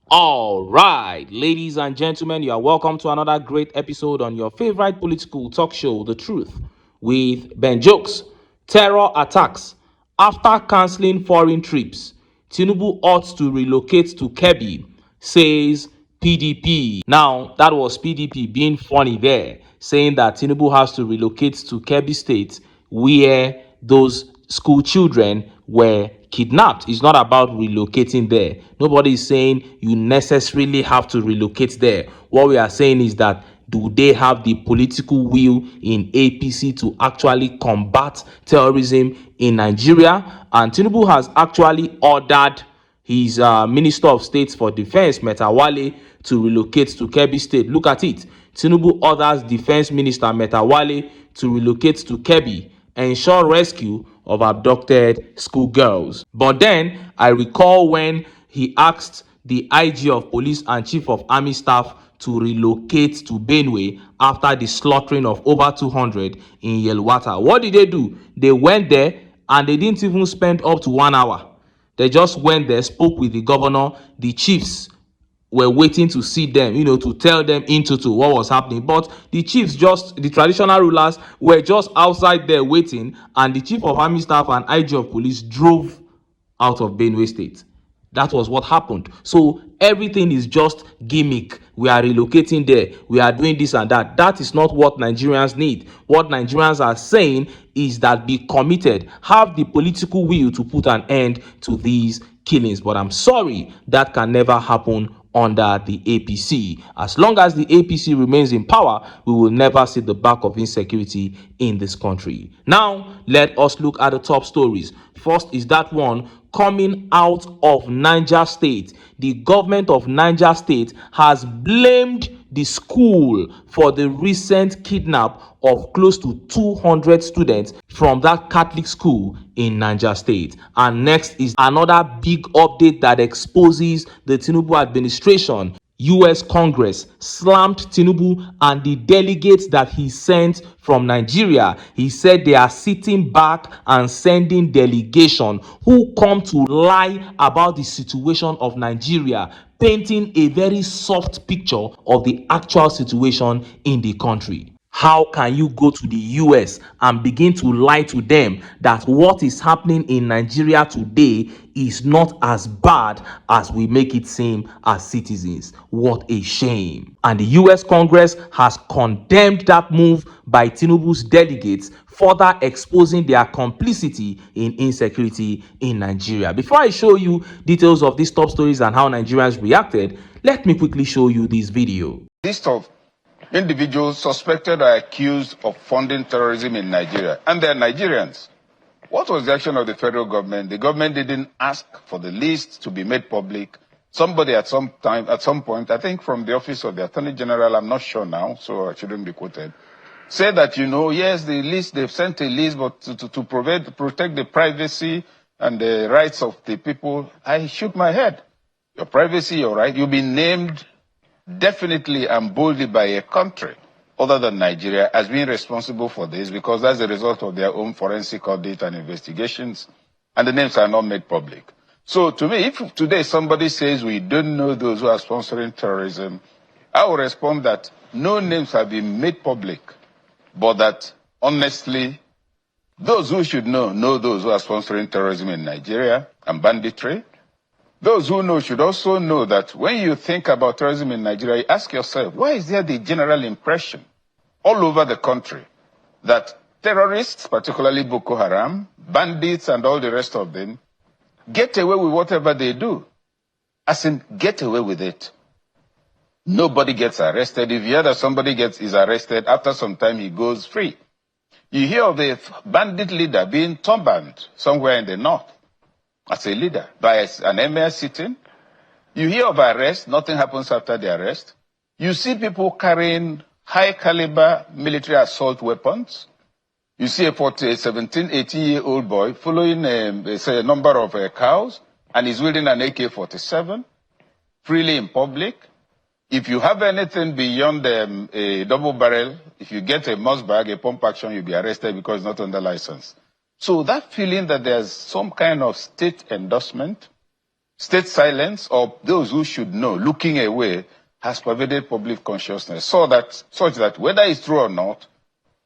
All right, ladies and gentlemen, you are welcome to another great episode on your favorite political talk show, The Truth, with Ben Jokes. Terror attacks. After cancelling foreign trips, Tinubu ought to relocate to Kebbi, says PDP. Now, that was PDP being funny there, saying that Tinubu has to relocate to Kebbi State, where those school children were kidnapped. It's not about relocating there. Nobody is saying you necessarily have to relocate there. What we are saying is that, do they have the political will in APC to actually combat terrorism in Nigeria? And Tinubu has actually ordered his Minister of State for Defense, Metawale, to relocate to Kebbi State. Look at it. Tinubu orders Defense Minister Metawale to relocate to Kebbi, ensure rescue of abducted schoolgirls. But then I recall when he asked the IG of Police and Chief of Army Staff to relocate to Benue after the slaughtering of over 200 in Yelwata. What did they do? They went there and they didn't even spend up to 1 hour. They just went there, spoke with the governor. The chiefs were waiting to see them, to tell them in total what was happening. But the chiefs, the traditional rulers, were just outside there waiting, and the chief of army staff and IG of police drove out of Benue State. That was what happened. So everything is just gimmick. We are relocating there. We are doing this and that. That is not what Nigerians need. What Nigerians are saying is that be committed. Have the political will to put an end to these killings. But I'm sorry, that can never happen under the APC. As long as the APC remains in power, we will never see the back of insecurity in this country. Now, let us look at the top stories. First is that one coming out of Niger State. The government of Niger State has blamed the school for the recent kidnap of close to 200 students from that Catholic school in Niger State. And next is another big update that exposes the Tinubu administration. US Congress slammed Tinubu and the delegates that he sent from Nigeria. He said they are sitting back and sending delegation who come to lie about the situation of Nigeria, painting a very soft picture of the actual situation in the country. How can you go to the US and begin to lie to them that what is happening in Nigeria today is not as bad as we make it seem as citizens? What a shame. And the US Congress has condemned that move by Tinubu's delegates, further exposing their complicity in insecurity in Nigeria. Before I show you details of these top stories and how Nigerians reacted, let me quickly show you this video. List of individuals suspected or accused of funding terrorism in Nigeria, and they're Nigerians. What was the action of the federal government? The government didn't ask for the list to be made public. Somebody at some point, I think from the office of the Attorney General, I'm not sure now, so I shouldn't be quoted, said that, yes, the list, they've sent a list, but to protect the privacy and the rights of the people. I shook my head. Your privacy, your right, you've been named definitely and boldly by a country other than Nigeria as being responsible for this, because that's the result of their own forensic audit and investigations, and the names are not made public. So to me, if today somebody says we don't know those who are sponsoring terrorism, I will respond that no names have been made public, but that honestly, those who should know those who are sponsoring terrorism in Nigeria and banditry. Those who know should also know that when you think about terrorism in Nigeria, you ask yourself, why is there the general impression all over the country that terrorists, particularly Boko Haram, bandits and all the rest of them, get away with whatever they do? As in, get away with it. Nobody gets arrested. If you hear that somebody is arrested, after some time he goes free. You hear of a bandit leader being turbaned somewhere in the north as a leader by an emir sitting. You hear of arrest, nothing happens after the arrest. You see people carrying high caliber military assault weapons. You see a 17, 18-year-old boy following a number of cows, and he's wielding an AK-47 freely in public. If you have anything beyond a double barrel, if you get a mouse bag, a pump action, you'll be arrested because it's not under license. So that feeling that there's some kind of state endorsement State silence, or those who should know, looking away, has pervaded public consciousness, such that whether it's true or not,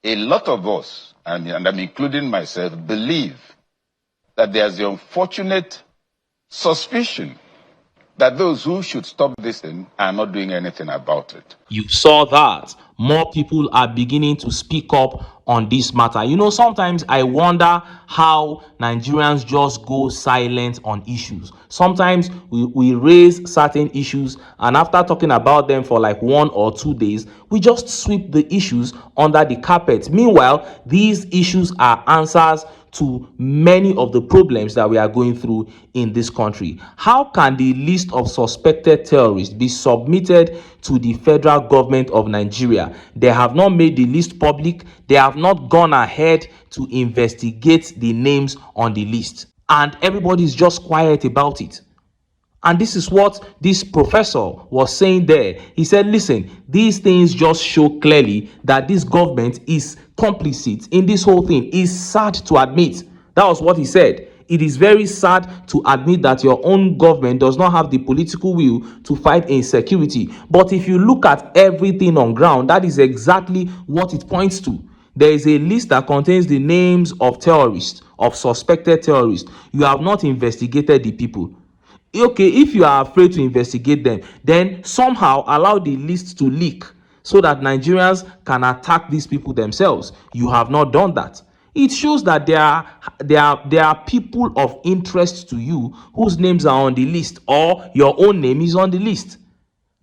a lot of us, and I'm including myself, believe that there's the unfortunate suspicion that those who should stop this thing are not doing anything about it. You saw that more people are beginning to speak up on this matter. Sometimes I wonder how Nigerians just go silent on issues. Sometimes we raise certain issues, and after talking about them for like 1 or 2 days, we just sweep the issues under the carpet. Meanwhile, these issues are answers to many of the problems that we are going through in this country. How can the list of suspected terrorists be submitted to the federal government of Nigeria? They have not made the list public. They have not gone ahead to investigate the names on the list, and everybody is just quiet about it. And this is what this professor was saying there. He said, listen, these things just show clearly that this government is complicit in this whole thing. It's sad to admit. That was what he said. It is very sad to admit that your own government does not have the political will to fight insecurity. But if you look at everything on ground, that is exactly what it points to. There is a list that contains the names of terrorists, of suspected terrorists. You have not investigated the people. Okay, if you are afraid to investigate them, then somehow allow the list to leak so that Nigerians can attack these people themselves. You have not done that. It shows that there are people of interest to you whose names are on the list, or your own name is on the list.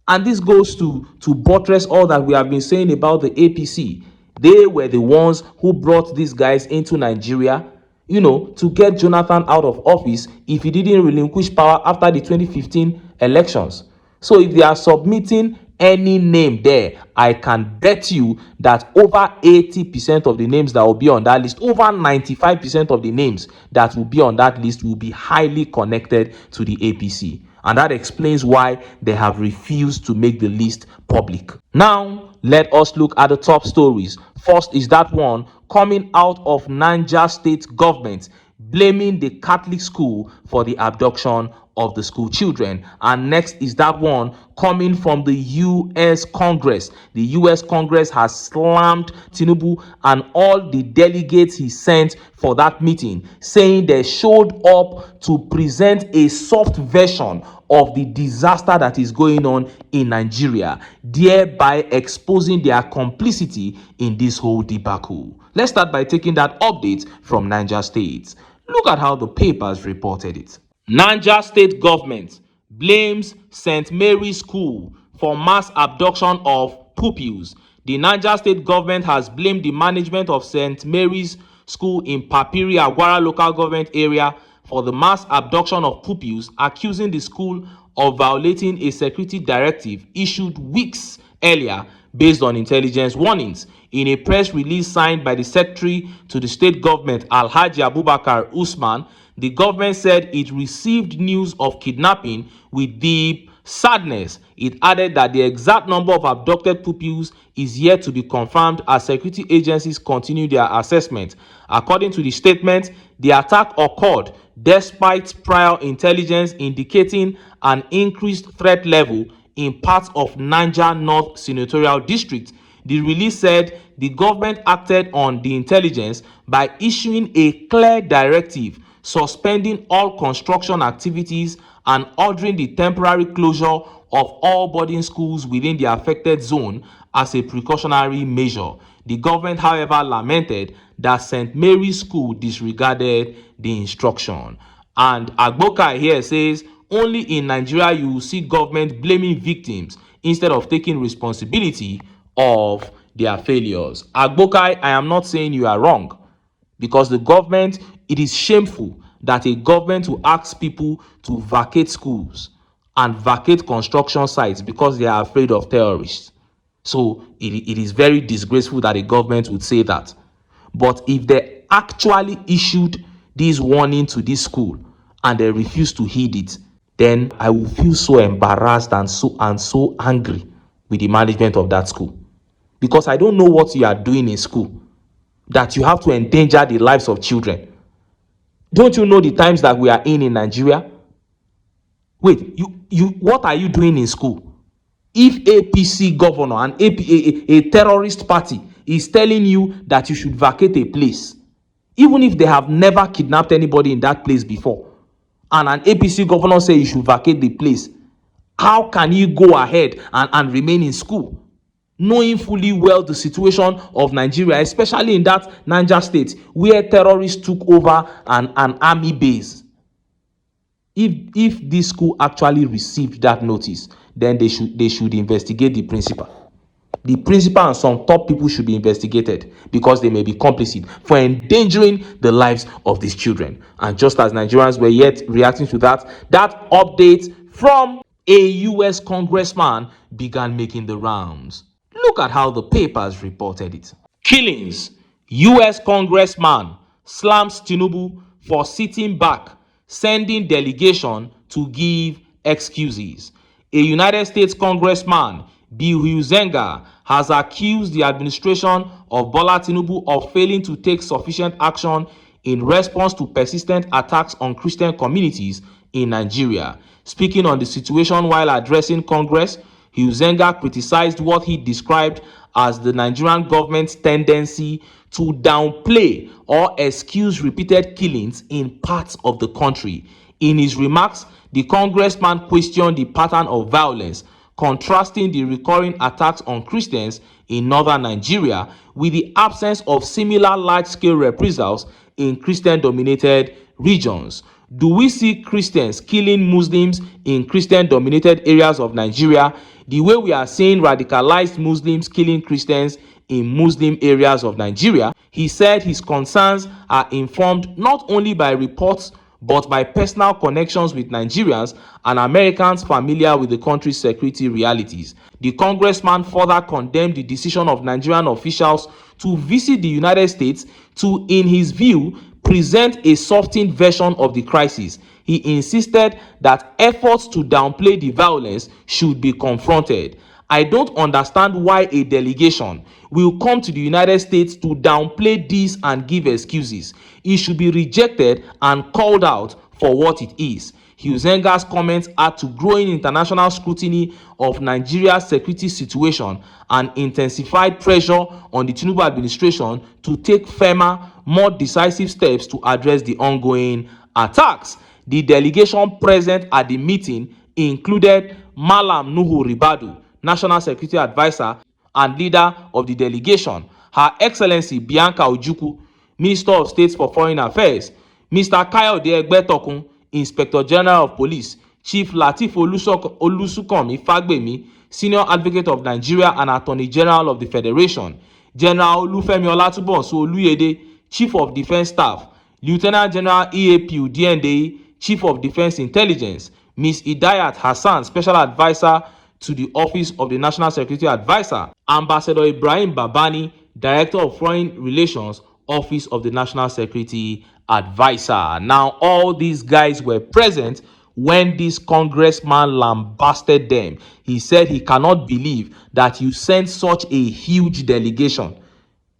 And this goes to buttress all that we have been saying about the APC. They were the ones who brought these guys into Nigeria, to get Jonathan out of office if he didn't relinquish power after the 2015 elections. So if they are submitting any name there, I can bet you that over 80% of the names that will be on that list, over 95% of the names that will be on that list will be highly connected to the APC. And that explains why they have refused to make the list public. Now, let us look at the top stories. First is that one coming out of Niger state government blaming the Catholic school for the abduction of the school children. And next is that one coming from the US Congress. The US Congress has slammed Tinubu and all the delegates he sent for that meeting, saying they showed up to present a soft version of the disaster that is going on in Nigeria, thereby exposing their complicity in this whole debacle. Let's start by taking that update from Niger State. Look at how the papers reported it. Niger State government blames St. Mary's School for mass abduction of pupils. The Niger State government has blamed the management of St. Mary's School in Papiri, Agwara local government area for the mass abduction of pupils, accusing the school of violating a security directive issued weeks earlier based on intelligence warnings. In a press release signed by the secretary to the state government, Alhaji Abubakar Usman, the government said it received news of kidnapping with deep sadness. It added that the exact number of abducted pupils is yet to be confirmed as security agencies continue their assessment. According to the statement, the attack occurred despite prior intelligence indicating an increased threat level in parts of Niger North Senatorial District. The release said the government acted on the intelligence by issuing a clear directive suspending all construction activities and ordering the temporary closure of all boarding schools within the affected zone as a precautionary measure. The government, however, lamented that St. Mary's School disregarded the instruction. And Agboka here says, only in Nigeria you will see government blaming victims instead of taking responsibility of their failures. Agboka, I am not saying you are wrong, because the government, it is shameful that a government will ask people to vacate schools and vacate construction sites because they are afraid of terrorists. So it is very disgraceful that a government would say that. But if they actually issued this warning to this school and they refuse to heed it, then I will feel so embarrassed and so angry with the management of that school, because I don't know what you are doing in school that you have to endanger the lives of children. Don't you know the times that we are in Nigeria? Wait, what are you doing in school? If APC governor and a terrorist party is telling you that you should vacate a place, even if they have never kidnapped anybody in that place before, and an APC governor say you should vacate the place, how can you go ahead and remain in school, knowing fully well the situation of Nigeria, especially in that Niger state where terrorists took over an army base? If this school actually received that notice, then they should investigate the principal. The principal and some top people should be investigated because they may be complicit for endangering the lives of these children. And just as Nigerians were yet reacting to that update from a US congressman began making the rounds. Look at how the papers reported it. Killings. US congressman slams Tinubu for sitting back, sending delegation to give excuses. A United States congressman, Bill Huizenga, has accused the administration of Bola Tinubu of failing to take sufficient action in response to persistent attacks on Christian communities in Nigeria. Speaking on the situation while addressing Congress, Huizenga criticized what he described as the Nigerian government's tendency to downplay or excuse repeated killings in parts of the country. In his remarks, the congressman questioned the pattern of violence, contrasting the recurring attacks on Christians in northern Nigeria with the absence of similar large-scale reprisals in Christian-dominated regions. Do we see Christians killing Muslims in Christian-dominated areas of Nigeria the way we are seeing radicalized Muslims killing Christians in Muslim areas of Nigeria? He said his concerns are informed not only by reports but by personal connections with Nigerians and Americans familiar with the country's security realities. The congressman further condemned the decision of Nigerian officials to visit the United States to, in his view, present a softened version of the crisis. He insisted that efforts to downplay the violence should be confronted. I don't understand why a delegation will come to the United States to downplay this and give excuses. It should be rejected and called out for what it is. Huizenga's comments add to growing international scrutiny of Nigeria's security situation and intensified pressure on the Tinubu administration to take firmer, more decisive steps to address the ongoing attacks. The delegation present at the meeting included Malam Nuhu Ribadu, National Security Advisor and leader of the delegation, Her Excellency Bianca Ojukwu, Minister of State for Foreign Affairs, Mr. Kayode Egbetokun, Inspector General of Police, Chief Lateef Olusukanmi Fagbemi, Senior Advocate of Nigeria and Attorney General of the Federation, General Olufemi Olatunbosun Oluyede, Chief of Defence Staff, Lieutenant General EAPU DNDE, Chief of Defence Intelligence, Ms. Idayat Hassan, Special Advisor to the Office of the National Security Advisor, Ambassador Ibrahim Babani, Director of Foreign Relations, Office of the National Security Advisor. Now, all these guys were present when this congressman lambasted them. He said he cannot believe that you sent such a huge delegation.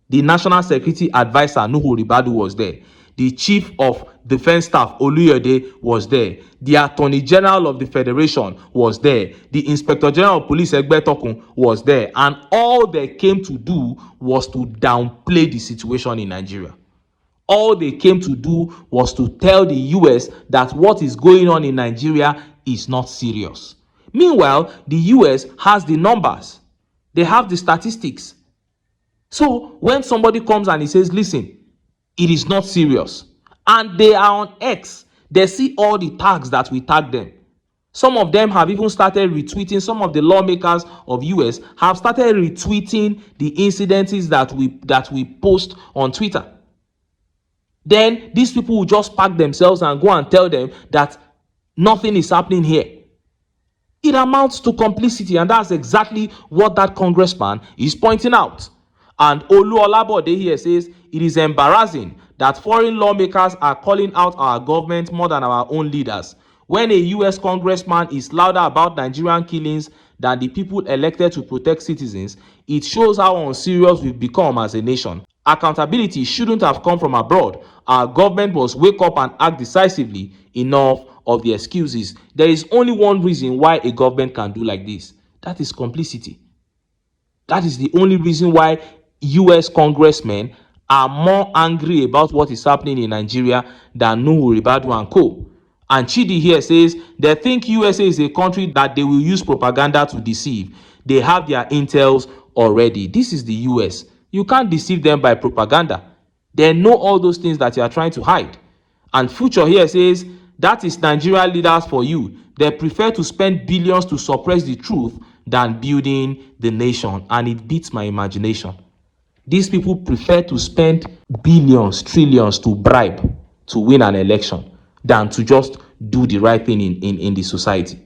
The National Security Advisor, Nuhu Ribadu, was there. The Chief of Defence Staff, Oluyede, was there. The Attorney General of the Federation was there. The Inspector General of Police, Egbetokun, was there. And all they came to do was to downplay the situation in Nigeria. All they came to do was to tell the US that what is going on in Nigeria is not serious. Meanwhile, the US has the numbers. They have the statistics. So when somebody comes and he says, listen, it is not serious, and they are on X, they see all the tags that we tag them. Some of them have even started retweeting. Some of the lawmakers of US have started retweeting the incidences that we post on Twitter. Then these people will just pack themselves and go and tell them that nothing is happening here. It amounts to complicity, and that's exactly what that congressman is pointing out. And Olu Olabode here says, it is embarrassing that foreign lawmakers are calling out our government more than our own leaders. When a US congressman is louder about Nigerian killings than the people elected to protect citizens, it shows how unserious we've become as a nation. Accountability shouldn't have come from abroad. Our government must wake up and act decisively. Enough of the excuses. There is only one reason why a government can do like this. That is complicity. That is the only reason why US congressmen are more angry about what is happening in Nigeria than Nuhu, Ribadu and co. And Chidi here says they think USA is a country that they will use propaganda to deceive. They have their intels already. This is the US. You can't deceive them by propaganda. They know all those things that you are trying to hide. And Future here says that is Nigeria leaders for you. They prefer to spend billions to suppress the truth than building the nation. And it beats my imagination. These people prefer to spend billions, trillions to bribe to win an election than to just do the right thing in the society.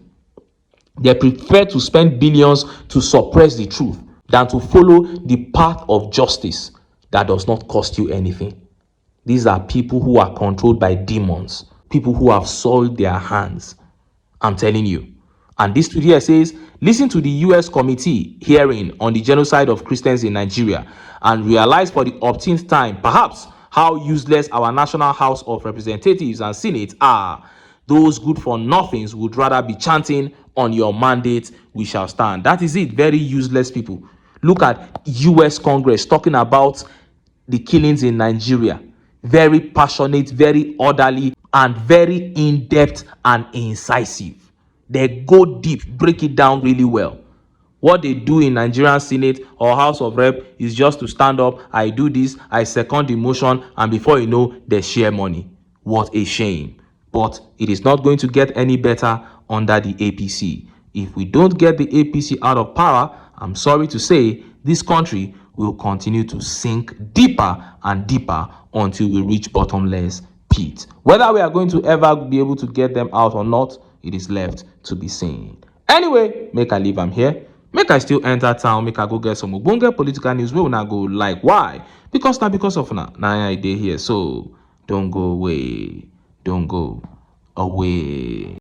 They prefer to spend billions to suppress the truth than to follow the path of justice that does not cost you anything. These are people who are controlled by demons, people who have soiled their hands. I'm telling you. And this tweet here says, listen to the US committee hearing on the genocide of Christians in Nigeria and realize for the 18th time, perhaps, how useless our National House of Representatives and Senate are. Those good for nothings would rather be chanting, on your mandate, we shall stand. That is it. Very useless people. Look at US Congress talking about the killings in Nigeria. Very passionate, very orderly, and very in-depth and incisive. They go deep, break it down really well. What they do in Nigerian Senate or House of Rep is just to stand up, I do this, I second the motion, and before you know, they share money. What a shame. But it is not going to get any better under the APC. If we don't get the APC out of power, I'm sorry to say, this country will continue to sink deeper and deeper until we reach bottomless pit. Whether we are going to ever be able to get them out or not, it is left to be seen. Anyway, make I leave am here. Make I still enter town, make I go get some ogbonge political news wey una go like. Why? Because of una I dey here. So don't go away. Don't go away.